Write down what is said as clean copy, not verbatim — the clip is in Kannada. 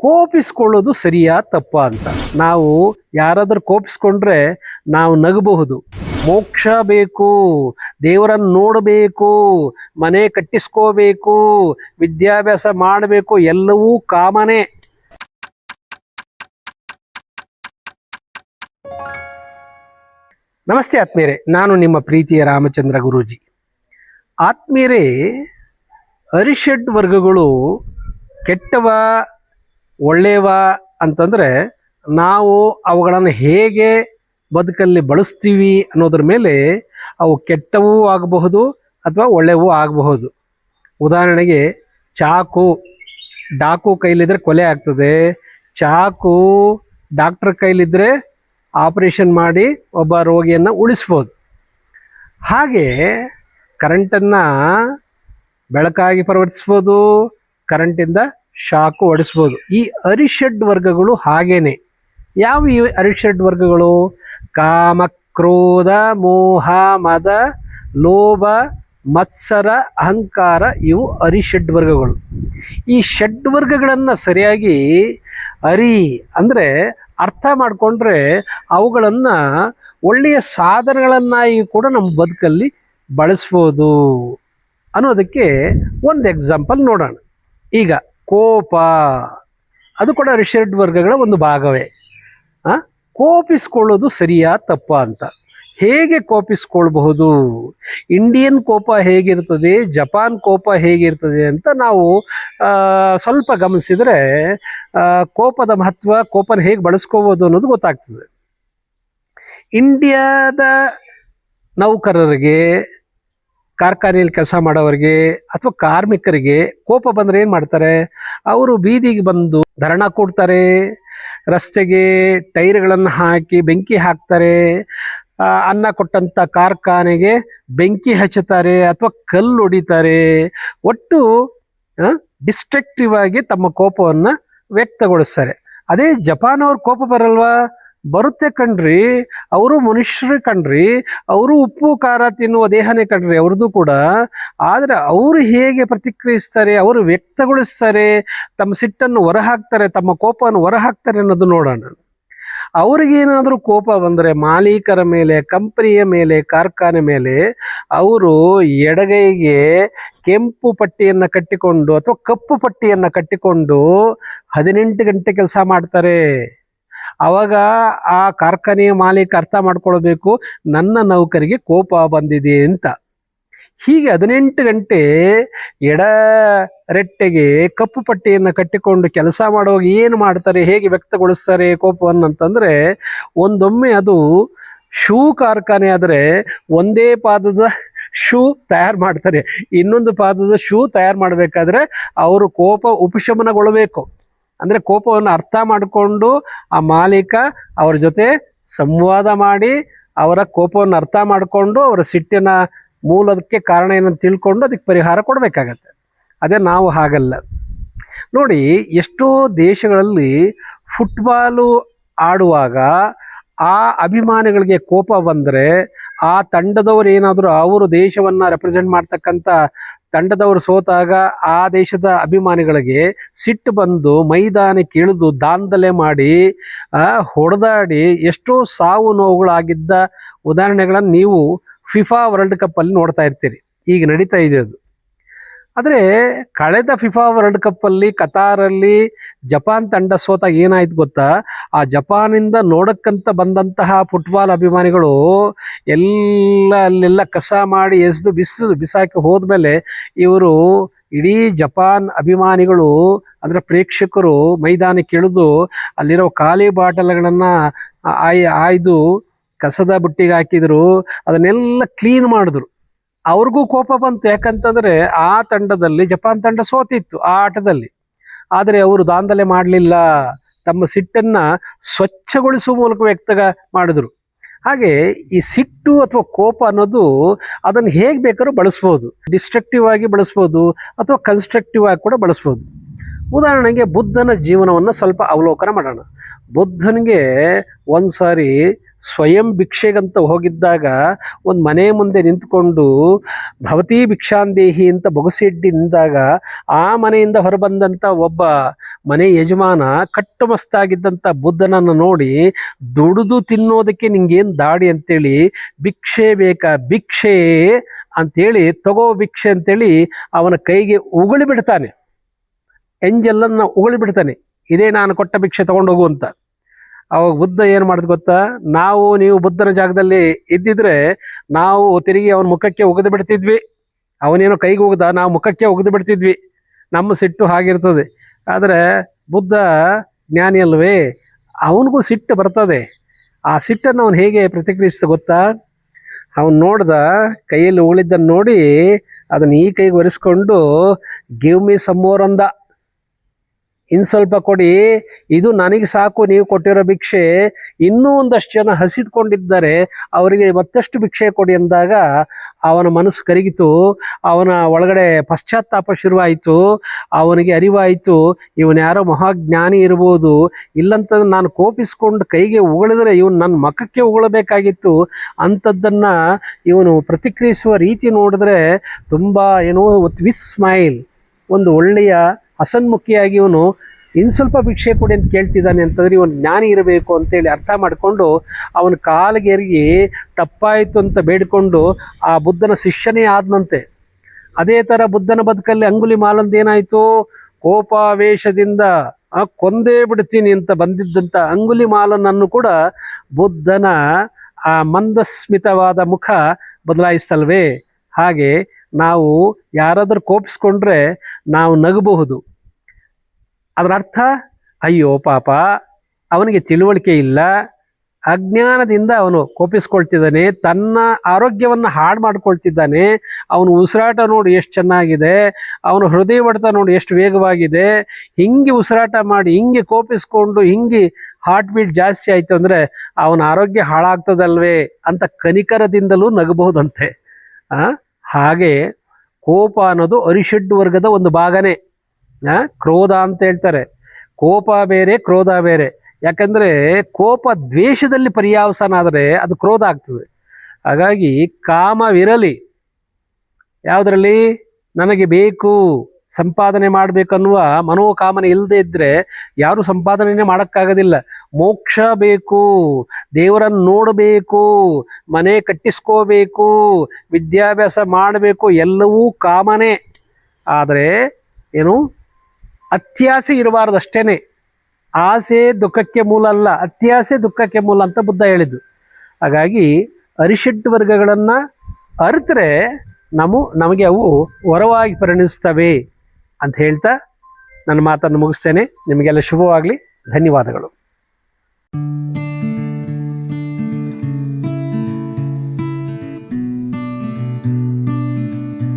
ಕೋಪಿಸ್ಕೊಳ್ಳೋದು ಸರಿಯಾ ತಪ್ಪಾ ಅಂತ. ನಾವು ಯಾರಾದ್ರೂ ಕೋಪಿಸ್ಕೊಂಡ್ರೆ ನಾವು ನಗಬಹುದು. ಮೋಕ್ಷ ಬೇಕು, ದೇವರನ್ನು ನೋಡಬೇಕು, ಮನೆ ಕಟ್ಟಿಸ್ಕೋಬೇಕು, ವಿದ್ಯಾಭ್ಯಾಸ ಮಾಡಬೇಕು, ಎಲ್ಲವೂ ಕಾಮನೆ. ನಮಸ್ತೆ ಆತ್ಮೀಯರೇ, ನಾನು ನಿಮ್ಮ ಪ್ರೀತಿಯ ರಾಮಚಂದ್ರ ಗುರೂಜಿ. ಆತ್ಮೀಯರೇ, ಅರಿಷಡ್ ವರ್ಗಗಳು ಕೆಟ್ಟವ ಒಳ್ಳೆಯವ ಅಂತಂದರೆ ನಾವು ಅವುಗಳನ್ನು ಹೇಗೆ ಬದುಕಲ್ಲಿ ಬಳಸ್ತೀವಿ ಅನ್ನೋದ್ರ ಮೇಲೆ ಅವು ಕೆಟ್ಟವೂ ಆಗಬಹುದು ಅಥವಾ ಒಳ್ಳೆಯವೂ ಆಗಬಹುದು. ಉದಾಹರಣೆಗೆ ಡಾಕು ಕೈಲಿದ್ರೆ ಕೊಲೆ ಆಗ್ತದೆ, ಚಾಕು ಡಾಕ್ಟರ್ ಕೈಲಿದ್ರೆ ಆಪರೇಷನ್ ಮಾಡಿ ಒಬ್ಬ ರೋಗಿಯನ್ನು ಉಳಿಸ್ಬೋದು. ಹಾಗೆ ಕರೆಂಟನ್ನು ಬೆಳಕಾಗಿ ಪರಿವರ್ತಿಸ್ಬೋದು, ಕರೆಂಟಿಂದ ಶಾಕು ಹೊಡಿಸ್ಬೋದು. ಈ ಅರಿಷಡ್ ವರ್ಗಗಳು ಹಾಗೇನೆ. ಯಾವ ಈ ಅರಿಷಡ್ ವರ್ಗಗಳು? ಕಾಮ, ಕ್ರೋಧ, ಮೋಹ, ಮದ, ಲೋಭ, ಮತ್ಸರ, ಅಹಂಕಾರ, ಇವು ಅರಿಷಡ್ ವರ್ಗಗಳು. ಈ ಷಡ್ವರ್ಗಗಳನ್ನು ಸರಿಯಾಗಿ ಅಂದರೆ ಅರ್ಥ ಮಾಡಿಕೊಂಡ್ರೆ ಅವುಗಳನ್ನು ಒಳ್ಳೆಯ ಸಾಧನಗಳನ್ನಾಗಿ ಕೂಡ ನಮ್ಮ ಬದುಕಲ್ಲಿ ಬಳಸ್ಬೋದು ಅನ್ನೋದಕ್ಕೆ ಒಂದು ಎಕ್ಸಾಂಪಲ್ ನೋಡೋಣ. ಈಗ ಕೋಪ, ಅದು ಕೂಡ ಅರಿಷಡ್ ವರ್ಗಗಳ ಒಂದು ಭಾಗವೇ. ಕೋಪಿಸ್ಕೊಳ್ಳೋದು ಸರಿಯಾ ತಪ್ಪಾ ಅಂತ. ಹೇಗೆ ಕೋಪಿಸ್ಕೊಳ್ಬಹುದು? ಇಂಡಿಯನ್ ಕೋಪ ಹೇಗಿರ್ತದೆ, ಜಪಾನ್ ಕೋಪ ಹೇಗಿರ್ತದೆ ಅಂತ ನಾವು ಸ್ವಲ್ಪ ಗಮನಿಸಿದರೆ ಕೋಪದ ಮಹತ್ವ, ಕೋಪನ ಹೇಗೆ ಬಳಸ್ಕೋಬೋದು ಅನ್ನೋದು ಗೊತ್ತಾಗ್ತದೆ. ಇಂಡಿಯಾದ ನೌಕರರಿಗೆ, ಕಾರ್ಖಾನೆಯಲ್ಲಿ ಕೆಲಸ ಮಾಡೋರಿಗೆ ಅಥವಾ ಕಾರ್ಮಿಕರಿಗೆ ಕೋಪ ಬಂದರೆ ಏನು ಮಾಡ್ತಾರೆ? ಅವರು ಬೀದಿಗೆ ಬಂದು ಧರಣ ಕೊಡ್ತಾರೆ, ರಸ್ತೆಗೆ ಟೈರ್ಗಳನ್ನು ಹಾಕಿ ಬೆಂಕಿ ಹಾಕ್ತಾರೆ, ಅನ್ನ ಕೊಟ್ಟಂಥ ಕಾರ್ಖಾನೆಗೆ ಬೆಂಕಿ ಹಚ್ಚುತ್ತಾರೆ ಅಥವಾ ಕಲ್ಲು ಹೊಡಿತಾರೆ. ಒಟ್ಟು ಡಿಸ್ಟ್ರಕ್ಟಿವ್ ಆಗಿ ತಮ್ಮ ಕೋಪವನ್ನು ವ್ಯಕ್ತಗೊಳಿಸ್ತಾರೆ. ಅದೇ ಜಪಾನ್ ಅವ್ರ ಕೋಪ ಬರಲ್ವಾ? ಬರುತ್ತೆ ಕಣ್ರಿ, ಅವರು ಮನುಷ್ಯರು ಕಣ್ರಿ, ಅವರು ಉಪ್ಪು ಖಾರ ತಿನ್ನುವ ದೇಹನೇ ಕಣ್ರಿ ಅವ್ರದ್ದು ಕೂಡ. ಆದರೆ ಅವರು ಹೇಗೆ ಪ್ರತಿಕ್ರಿಯಿಸ್ತಾರೆ, ಅವರು ವ್ಯಕ್ತಗೊಳಿಸ್ತಾರೆ, ತಮ್ಮ ಸಿಟ್ಟನ್ನು ಹೊರಹಾಕ್ತಾರೆ, ತಮ್ಮ ಕೋಪವನ್ನು ಹೊರಹಾಕ್ತಾರೆ ಅನ್ನೋದು ನೋಡೋಣ. ಅವ್ರಿಗೇನಾದರೂ ಕೋಪ ಬಂದರೆ ಮಾಲೀಕರ ಮೇಲೆ, ಕಂಪನಿಯ ಮೇಲೆ, ಕಾರ್ಖಾನೆ ಮೇಲೆ, ಅವರು ಎಡಗೈಗೆ ಕೆಂಪು ಪಟ್ಟಿಯನ್ನು ಕಟ್ಟಿಕೊಂಡು ಅಥವಾ ಕಪ್ಪು ಪಟ್ಟಿಯನ್ನು ಕಟ್ಟಿಕೊಂಡು 18 ಗಂಟೆ ಕೆಲಸ ಮಾಡ್ತಾರೆ. ಆವಾಗ ಆ ಕಾರ್ಖಾನೆಯ ಮಾಲೀಕ ಅರ್ಥ ಮಾಡ್ಕೊಳ್ಬೇಕು, ನನ್ನ ನೌಕರಿಗೆ ಕೋಪ ಬಂದಿದೆ ಅಂತ. ಹೀಗೆ 18 ಗಂಟೆ ಎಡ ರೆಟ್ಟೆಗೆ ಕಪ್ಪು ಪಟ್ಟಿಯನ್ನು ಕಟ್ಟಿಕೊಂಡು ಕೆಲಸ ಮಾಡುವಾಗ ಏನು ಮಾಡ್ತಾರೆ, ಹೇಗೆ ವ್ಯಕ್ತಗೊಳಿಸ್ತಾರೆ ಕೋಪವನ್ನು ಅಂತಂದರೆ, ಒಂದೊಮ್ಮೆ ಅದು ಶೂ ಕಾರ್ಖಾನೆ ಆದರೆ ಒಂದೇ ಪಾದದ ಶೂ ತಯಾರು ಮಾಡ್ತಾರೆ, ಇನ್ನೊಂದು ಪಾದದ ಶೂ ತಯಾರು ಮಾಡಬೇಕಾದ್ರೆ ಅವರು ಕೋಪ ಉಪಶಮನಗೊಳ್ಳಬೇಕು. ಅಂದರೆ ಕೋಪವನ್ನು ಅರ್ಥ ಮಾಡಿಕೊಂಡು ಆ ಮಾಲೀಕ ಅವ್ರ ಜೊತೆ ಸಂವಾದ ಮಾಡಿ ಅವರ ಕೋಪವನ್ನು ಅರ್ಥ ಮಾಡಿಕೊಂಡು ಅವರ ಸಿಟ್ಟಿನ ಮೂಲಕ್ಕೆ ಕಾರಣ ಏನಂತ ತಿಳ್ಕೊಂಡು ಅದಕ್ಕೆ ಪರಿಹಾರ ಕೊಡಬೇಕಾಗತ್ತೆ. ಅದೇ ನಾವು ಹಾಗಲ್ಲ ನೋಡಿ. ಎಷ್ಟೋ ದೇಶಗಳಲ್ಲಿ ಫುಟ್ಬಾಲು ಆಡುವಾಗ ಆ ಅಭಿಮಾನಿಗಳಿಗೆ ಕೋಪ ಬಂದರೆ, ಆ ತಂಡದವರು ಏನಾದರೂ ಅವರು ದೇಶವನ್ನು ರೆಪ್ರೆಸೆಂಟ್ ಮಾಡ್ತಕ್ಕಂಥ ತಂಡದವರು ಸೋತಾಗ ಆ ದೇಶದ ಅಭಿಮಾನಿಗಳಿಗೆ ಸಿಟ್ಟು ಬಂದು ಮೈದಾನಕ್ಕೆ ಇಳಿದು ದಾಂಧಲೆ ಮಾಡಿ ಹೊಡೆದಾಡಿ ಎಷ್ಟೋ ಸಾವು ನೋವುಗಳಾಗಿದ್ದ ಉದಾಹರಣೆಗಳನ್ನು ನೀವು ಫಿಫಾ ವರ್ಲ್ಡ್ ಕಪ್ಪಲ್ಲಿ ನೋಡ್ತಾ ಇರ್ತೀರಿ. ಈಗ ನಡೀತಾ ಇದೆ ಅದು. ಆದರೆ ಕಳೆದ ಫಿಫಾ ವರ್ಲ್ಡ್ ಕಪ್ಪಲ್ಲಿ ಕತಾರಲ್ಲಿ ಜಪಾನ್ ತಂಡ ಸೋತಾಗ ಏನಾಯ್ತು ಗೊತ್ತಾ? ಆ ಜಪಾನಿಂದ ನೋಡಕ್ಕಂತ ಬಂದಂತಹ ಫುಟ್ಬಾಲ್ ಅಭಿಮಾನಿಗಳು ಅಲ್ಲೆಲ್ಲ ಕಸ ಮಾಡಿ ಎಸೆದು ಬಿಸಾಕಿ ಹೋದ್ಮೇಲೆ ಇವರು ಇಡೀ ಜಪಾನ್ ಅಭಿಮಾನಿಗಳು ಅಂದರೆ ಪ್ರೇಕ್ಷಕರು ಮೈದಾನಕ್ಕೆ ಇಳಿದು ಅಲ್ಲಿರೋ ಖಾಲಿ ಬಾಟಲ್ಗಳನ್ನು ಆಯ್ದು ಕಸದ ಬುಟ್ಟಿಗೆ ಹಾಕಿದ್ರು, ಅದನ್ನೆಲ್ಲ ಕ್ಲೀನ್ ಮಾಡಿದ್ರು. ಅವ್ರಿಗೂ ಕೋಪ ಬಂತು. ಯಾಕಂತಂದರೆ ಆ ತಂಡದಲ್ಲಿ ಜಪಾನ್ ತಂಡ ಸೋತಿತ್ತು ಆ ಆಟದಲ್ಲಿ. ಆದರೆ ಅವರು ದಾಂಧಲೆ ಮಾಡಲಿಲ್ಲ, ತಮ್ಮ ಸಿಟ್ಟನ್ನು ಸ್ವಚ್ಛಗೊಳಿಸುವ ಮೂಲಕ ವ್ಯಕ್ತ ಮಾಡಿದ್ರು. ಹಾಗೆ ಈ ಸಿಟ್ಟು ಅಥವಾ ಕೋಪ ಅನ್ನೋದು ಅದನ್ನು ಹೇಗೆ ಬೇಕಾದ್ರೂ ಬಳಸ್ಬೋದು. ಡಿಸ್ಟ್ರಕ್ಟಿವ್ ಆಗಿ ಬಳಸ್ಬೋದು ಅಥವಾ ಕನ್ಸ್ಟ್ರಕ್ಟಿವ್ ಆಗಿ ಕೂಡ ಬಳಸ್ಬೋದು. ಉದಾಹರಣೆಗೆ ಬುದ್ಧನ ಜೀವನವನ್ನು ಸ್ವಲ್ಪ ಅವಲೋಕನ ಮಾಡೋಣ. ಬುದ್ಧನಿಗೆ ಒಂದು ಸಾರಿ ಸ್ವಯಂ ಭಿಕ್ಷೆಗಂತ ಹೋಗಿದ್ದಾಗ ಒಂದು ಮನೆ ಮುಂದೆ ನಿಂತ್ಕೊಂಡು ಭವತಿ ಭಿಕ್ಷಾಂದೇಹಿ ಅಂತ ಬೊಗಸೆಡ್ಡಿ ನಿಂತಾಗ ಆ ಮನೆಯಿಂದ ಹೊರಬಂದಂಥ ಒಬ್ಬ ಮನೆ ಯಜಮಾನ ಕಟ್ಟುಮಸ್ತಾಗಿದ್ದಂಥ ಬುದ್ಧನನ್ನು ನೋಡಿ ದುಡಿದು ತಿನ್ನೋದಕ್ಕೆ ನಿಂಗೇನು ದಾಡಿ ಅಂತೇಳಿ ಭಿಕ್ಷೆ ಬೇಕಾ ಭಿಕ್ಷೆ ಅಂತೇಳಿ ತಗೋ ಭಿಕ್ಷೆ ಅಂತೇಳಿ ಅವನ ಕೈಗೆ ಉಗುಳಿ ಬಿಡ್ತಾನೆ. ಎಂಜಲನ್ನು ಉಗುಳಿ ಬಿಡ್ತಾನೆ, ಇದೇ ನಾನು ಕೊಟ್ಟ ಭಿಕ್ಷೆ ತಗೊಂಡೋಗು ಅಂತ. ಅವಾಗ ಬುದ್ಧ ಏನು ಮಾಡಿದ್ ಗೊತ್ತಾ, ನೀವು ಬುದ್ಧನ ಜಾಗದಲ್ಲಿ ಇದ್ದಿದ್ರೆ ನಾವು ತಿರುಗಿ ಅವನ ಮುಖಕ್ಕೆ ಒಗೆದು ಬಿಡ್ತಿದ್ವಿ. ಅವನೇನೋ ಕೈಗೆ ಉಗ್ದ, ನಾವು ಮುಖಕ್ಕೆ ಒಗೆದು ಬಿಡ್ತಿದ್ವಿ. ನಮ್ಮ ಸಿಟ್ಟು ಹಾಗಿರ್ತದೆ. ಆದರೆ ಬುದ್ಧ ಜ್ಞಾನಿ ಅಲ್ವೇ, ಅವನಿಗೂ ಸಿಟ್ಟು ಬರ್ತದೆ. ಆ ಸಿಟ್ಟನ್ನು ಅವನು ಹೇಗೆ ಪ್ರತಿಕ್ರಿಯಿಸ್ತ ಗೊತ್ತಾ, ಅವನು ನೋಡ್ದ ಕೈಯಲ್ಲಿ ಉಳಿದ್ದನ್ನು ನೋಡಿ ಅದನ್ನು ಈ ಕೈಗೆ ಒರೆಸ್ಕೊಂಡು ಗಿವ್ ಮೀ ಸಮ್ ಮೋರ್ ಅಂದ. ಇನ್ನು ಸ್ವಲ್ಪ ಕೊಡಿ, ಇದು ನನಗೆ ಸಾಕು, ನೀವು ಕೊಟ್ಟಿರೋ ಭಿಕ್ಷೆ. ಇನ್ನೂ ಒಂದಷ್ಟು ಜನ ಹಸಿದ್ಕೊಂಡಿದ್ದಾರೆ, ಅವರಿಗೆ ಮತ್ತಷ್ಟು ಭಿಕ್ಷೆ ಕೊಡಿ ಅಂದಾಗ ಅವನ ಮನಸ್ಸು ಕರಗಿತು. ಅವನ ಒಳಗಡೆ ಪಶ್ಚಾತ್ತಾಪ ಶುರುವಾಯಿತು. ಅವನಿಗೆ ಅರಿವಾಯಿತು, ಇವನು ಯಾರೋ ಮಹಾಜ್ಞಾನಿ ಇರ್ಬೋದು, ಇಲ್ಲಂತಂದ್ರೆ ನಾನು ಕೋಪಿಸ್ಕೊಂಡು ಕೈಗೆ ಉಗುಳಿದ್ರೆ ಇವನು ನನ್ನ ಮಖಕ್ಕೆ ಉಗುಳಬೇಕಾಗಿತ್ತು. ಅಂಥದ್ದನ್ನು ಇವನು ಪ್ರತಿಕ್ರಿಯಿಸುವ ರೀತಿ ನೋಡಿದ್ರೆ ತುಂಬ ಏನೋ ವಿತ್ ಸ್ಮೈಲ್, ಒಂದು ಒಳ್ಳೆಯ ಹಸನ್ಮುಖಿಯಾಗಿ ಇವನು ಇನ್ನು ಸ್ವಲ್ಪ ಭಿಕ್ಷೆ ಕೊಡಿ ಅಂತ ಕೇಳ್ತಿದ್ದಾನೆ ಅಂತಂದ್ರೆ ಇವನು ಜ್ಞಾನಿ ಇರಬೇಕು ಅಂತೇಳಿ ಅರ್ಥ ಮಾಡಿಕೊಂಡು ಅವನ ಕಾಲಿಗೆರಗಿ ತಪ್ಪಾಯಿತು ಅಂತ ಬೇಡಿಕೊಂಡು ಆ ಬುದ್ಧನ ಶಿಷ್ಯನೇ ಆದನಂತೆ. ಅದೇ ಥರ ಬುದ್ಧನ ಬದುಕಲ್ಲಿ ಅಂಗುಲಿ ಮಾಲಂದ ಏನಾಯಿತು, ಕೋಪಾವೇಶದಿಂದ ಕೊಂದೇ ಬಿಡ್ತೀನಿ ಅಂತ ಬಂದಿದ್ದಂಥ ಅಂಗುಲಿ ಮಾಲನನ್ನು ಕೂಡ ಬುದ್ಧನ ಆ ಮಂದಸ್ಮಿತವಾದ ಮುಖ ಬದಲಾಯಿಸ್ತಲ್ವೇ. ಹಾಗೆ ನಾವು ಯಾರಾದರೂ ಕೋಪಿಸ್ಕೊಂಡ್ರೆ ನಾವು ನಗಬಹುದು. ಅದರ ಅರ್ಥ, ಅಯ್ಯೋ ಪಾಪ ಅವನಿಗೆ ತಿಳುವಳಿಕೆ ಇಲ್ಲ, ಅಜ್ಞಾನದಿಂದ ಅವನು ಕೋಪಿಸ್ಕೊಳ್ತಿದ್ದಾನೆ, ತನ್ನ ಆರೋಗ್ಯವನ್ನು ಹಾಳು ಮಾಡ್ಕೊಳ್ತಿದ್ದಾನೆ. ಅವನು ಉಸಿರಾಟ ನೋಡಿ ಎಷ್ಟು ಚೆನ್ನಾಗಿದೆ, ಅವನು ಹೃದಯ ಬಡಿತ ನೋಡಿ ಎಷ್ಟು ವೇಗವಾಗಿದೆ. ಹಿಂಗೆ ಉಸಿರಾಟ ಮಾಡಿ ಹಿಂಗೆ ಕೋಪಿಸ್ಕೊಂಡು ಹಿಂಗೆ ಹಾರ್ಟ್ ಬೀಟ್ ಜಾಸ್ತಿ ಆಯಿತು ಅಂದರೆ ಅವನ ಆರೋಗ್ಯ ಹಾಳಾಗ್ತದಲ್ವೇ ಅಂತ ಕನಿಕರದಿಂದಲೂ ನಗಬಹುದಂತೆ. ಹಾಗೆ ಕೋಪ ಅನ್ನೋದು ಅರಿಷಡ್ ವರ್ಗದ ಒಂದು ಭಾಗನೇ. ಕ್ರೋಧ ಅಂತ ಹೇಳ್ತಾರೆ. ಕೋಪ ಬೇರೆ, ಕ್ರೋಧ ಬೇರೆ. ಯಾಕಂದರೆ ಕೋಪ ದ್ವೇಷದಲ್ಲಿ ಪರ್ಯಾವಸಾನ ಆದರೆ ಅದು ಕ್ರೋಧ ಆಗ್ತದೆ. ಹಾಗಾಗಿ ಕಾಮವಿರಲಿ ಯಾವುದರಲ್ಲಿ, ನನಗೆ ಬೇಕು, ಸಂಪಾದನೆ ಮಾಡಬೇಕನ್ನುವ ಮನೋಕಾಮನೆ ಇಲ್ಲದೆ ಇದ್ದರೆ ಯಾರೂ ಸಂಪಾದನೆಯೇ ಮಾಡೋಕ್ಕಾಗೋದಿಲ್ಲ. ಮೋಕ್ಷ ಬೇಕು, ದೇವರನ್ನು ನೋಡಬೇಕು, ಮನೆ ಕಟ್ಟಿಸ್ಕೋಬೇಕು, ವಿದ್ಯಾಭ್ಯಾಸ ಮಾಡಬೇಕು, ಎಲ್ಲವೂ ಕಾಮನೆ. ಆದರೆ ಏನು, ಅತ್ಯಾಸೆ ಇರಬಾರ್ದಷ್ಟೇ. ಆಸೆ ದುಃಖಕ್ಕೆ ಮೂಲ ಅಲ್ಲ, ಅತ್ಯಾಸೆ ದುಃಖಕ್ಕೆ ಮೂಲ ಅಂತ ಬುದ್ಧ ಹೇಳಿದ್ದು. ಹಾಗಾಗಿ ಅರಿಷಡ್ ವರ್ಗಗಳನ್ನು ಅರಿತರೆ ನಮಗೆ ಅವು ವರವಾಗಿ ಪರಿಣಮಿಸ್ತವೆ ಅಂತ ಹೇಳ್ತಾ ನನ್ನ ಮಾತನ್ನು ಮುಗಿಸ್ತೇನೆ. ನಿಮಗೆಲ್ಲ ಶುಭವಾಗಲಿ. ಧನ್ಯವಾದಗಳು.